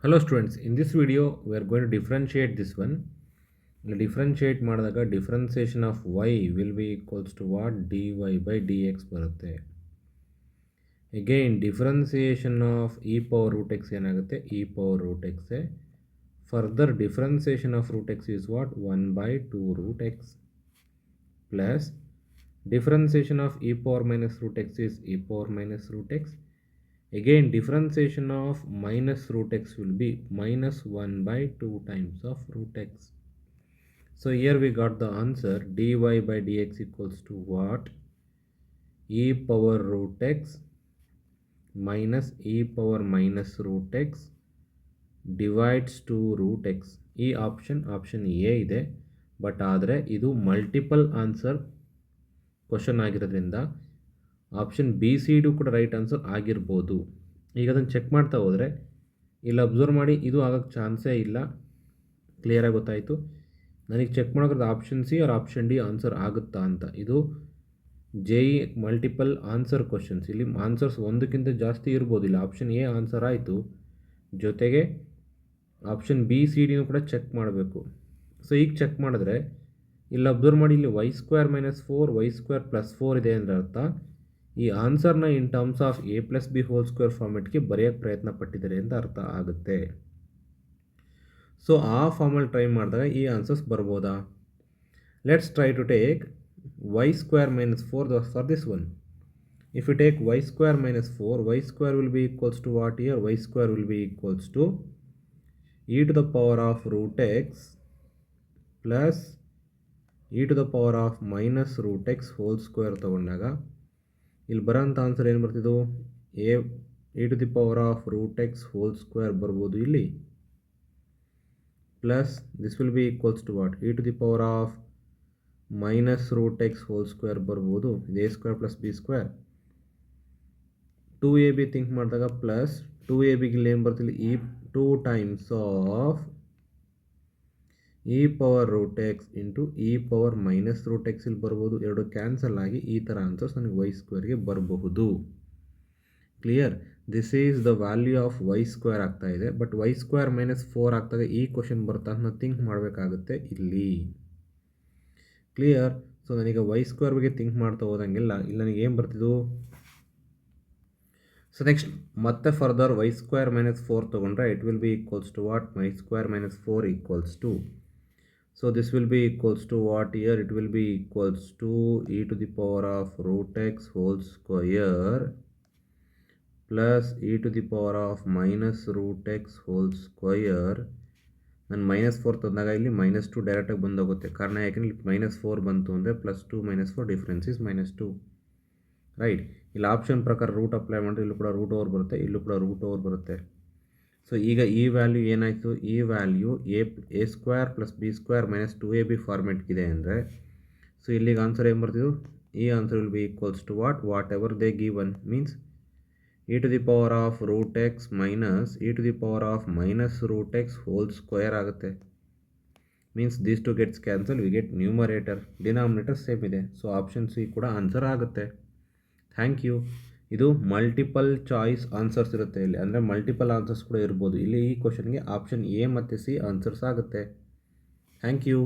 Hello students, in this video we are going to differentiate this one. Differentiate ಮಾಡಿದಾಗ differentiation of y will be equals to what? dy by dx ಬರುತ್ತೆ. Again differentiation of e power root x ಏನಾಗುತ್ತೆ? e power root x. Further differentiation of root x is what? 1 by 2 root x plus differentiation of e power minus root x is e power minus root x. Again differentiation of minus root x will be minus 1 by 2 times of root x. So here we got the answer dy by dx equals to what? E power root x minus e power minus root x divides to root x. ಈ option A ಇದೆ, but ಆದರೆ ಇದು multiple answer question ಆಗಿರೋದ್ರಿಂದ option B C do ಕೂಡ right answer ಆಗಿರ್ಬೋದು. ಈಗ ಅದನ್ನು check ಮಾಡ್ತಾ ಹೋದರೆ ಇಲ್ಲಿ ಅಬ್ಸರ್ವ್ ಮಾಡಿ, ಇದು ಆಗೋಕ್ಕೆ ಚಾನ್ಸೇ ಇಲ್ಲ. ಕ್ಲಿಯರಾಗಿ ಗೊತ್ತಾಯಿತು. ನನಗೆ ಚೆಕ್ ಮಾಡೋಕ್ಕಾದ್ರೆ option C or option D answer ಆಗುತ್ತಾ ಅಂತ. ಇದು J E multiple answer questions. ಇಲ್ಲಿ ಆನ್ಸರ್ಸ್ ಒಂದಕ್ಕಿಂತ ಜಾಸ್ತಿ ಇರ್ಬೋದು. ಇಲ್ಲಿ ಆಪ್ಷನ್ ಎ ಆನ್ಸರ್ ಆಯಿತು, ಜೊತೆಗೆ ಆಪ್ಷನ್ ಬಿ ಸಿ ಡಿನೂ ಕೂಡ ಚೆಕ್ ಮಾಡಬೇಕು. ಸೊ ಈಗ ಚೆಕ್ ಮಾಡಿದ್ರೆ ಇಲ್ಲಿ ಅಬ್ಸರ್ವ್ ಮಾಡಿ, ಇಲ್ಲಿ Y square minus 4 Y square plus 4 ಇದೆ ಅಂದರೆ ಅರ್ಥ ಈ ಆನ್ಸರ್ನ in terms of A plus B whole square ಫಾರ್ಮೆಟ್ಗೆ ಬರೆಯೋಕ್ಕೆ ಪ್ರಯತ್ನ ಪಟ್ಟಿದ್ದಾರೆ ಅಂತ ಅರ್ಥ ಆಗುತ್ತೆ. ಸೊ ಆ ಫಾರ್ಮಲ್ಲಿ ಟ್ರೈ ಮಾಡಿದಾಗ ಈ ಆನ್ಸರ್ಸ್ ಬರ್ಬೋದಾ? Let's try to take y square minus 4 for this one. If you take y square minus 4, Y square will be equals to what here? Y square will be equals to e to the power of root x plus e to the power of minus root x whole square ತೊಗೊಂಡಾಗ ಇಲ್ಲಿ ಬರೋಂಥ answer ಏನು ಬರ್ತಿದ್ದು? e to the power of root x whole square ಬರ್ಬೋದು ಇಲ್ಲಿ, plus this will be equals to what? e to the power of minus root x whole square ಬರ್ಬೋದು. ಇದು a square plus b square. 2ab think ಮಾಡಿದಾಗ plus 2ab ಇಲ್ಲಿ ಏನು ಬರ್ತಿಲ್ಲ? ಈ 2 times of e power root x into e power minus root x ಇಲ್ಲಿ ಬರ್ಬೋದು. ಎರಡು ಕ್ಯಾನ್ಸಲ್ ಆಗಿ ಈ ಥರ ಆನ್ಸರ್ಸ್ ನನಗೆ ವೈ ಸ್ಕ್ವೇರ್ಗೆ ಬರಬಹುದು. Clear? This is the value of y square ಆಗ್ತಾ ಇದೆ. ಬಟ್ ವೈ ಸ್ಕ್ವೇರ್ ಮೈನಸ್ 4 ಆಗ್ತಾಗ ಈ ಕ್ವಶನ್ ಬರ್ತಾ ಅಂತ ಥಿಂಕ್ ಮಾಡಬೇಕಾಗುತ್ತೆ ಇಲ್ಲಿ. ಕ್ಲಿಯರ್? ಸೊ ನನಗೆ ವೈ ಸ್ಕ್ವೇರ್ ಬಗ್ಗೆ ಥಿಂಕ್ ಮಾಡ್ತಾ ಹೋದಂಗೆಲ್ಲ ಇಲ್ಲಿ ನನಗೆ ಏನು ಬರ್ತಿದ್ದು? ಸೊ ನೆಕ್ಸ್ಟ್ ಮತ್ತೆ ಫರ್ದರ್ ವೈ ಸ್ಕ್ವೇರ್ ಮೈನಸ್ 4 ತೊಗೊಂಡ್ರೆ it will be equals to what? Y square minus 4 equals to, so this will be equals to what here? It will be equals to e to the power of root x whole square plus e to the power of minus root x whole square. ನಾನು -4 ತಂದಾಗ ಇಲ್ಲಿ -2 ಡೈರೆಕ್ಟಾಗಿ ಬಂದೋಗುತ್ತೆ. ಕಾರಣ ಯಾಕೆಂದರೆ ಇಲ್ಲಿ -4 ಬಂತು ಅಂದರೆ +2 -4 difference is -2. Right? ಇಲ್ಲಿ ಆಪ್ಷನ್ ಪ್ರಕಾರ ರೂಟ್ ಅಪ್ಲೈ ಮಾಡಿದ್ರೆ ಇಲ್ಲೂ ಕೂಡ ರೂಟ್ ಓವರ್ ಬರುತ್ತೆ, ಇಲ್ಲೂ ಕೂಡ ರೂಟ್ ಓವರ್ ಬರುತ್ತೆ. ಸೊ ಈಗ ಈ ವ್ಯಾಲ್ಯೂ ಏನಾಯಿತು? ಈ value a square plus b square minus 2ab ಫಾರ್ಮೆಟ್ಗಿದೆ ಅಂದರೆ, ಸೊ ಇಲ್ಲಿಗೆ ಆನ್ಸರ್ ಏನು ಬರ್ತಿದ್ದು? ಈ answer will be equals to whatever they given means e to the power of root x minus e to the power of minus root x whole square ಆಗುತ್ತೆ. Means these two gets cancel, we get numerator, denominator same ಇದೆ. So option c ಕೂಡ answer ಆಗುತ್ತೆ. Thank you. ಇದು multiple choice answers ಇರುತ್ತೆ ಇಲ್ಲಿ, ಅಂದರೆ multiple answers ಕೂಡ ಇರ್ಬೋದು. ಇಲ್ಲಿ ಈ ಕ್ವಶನ್ಗೆ ಆಪ್ಷನ್ ಎ ಮತ್ತು ಸಿ ಆನ್ಸರ್ಸ್ ಆಗುತ್ತೆ. Thank you.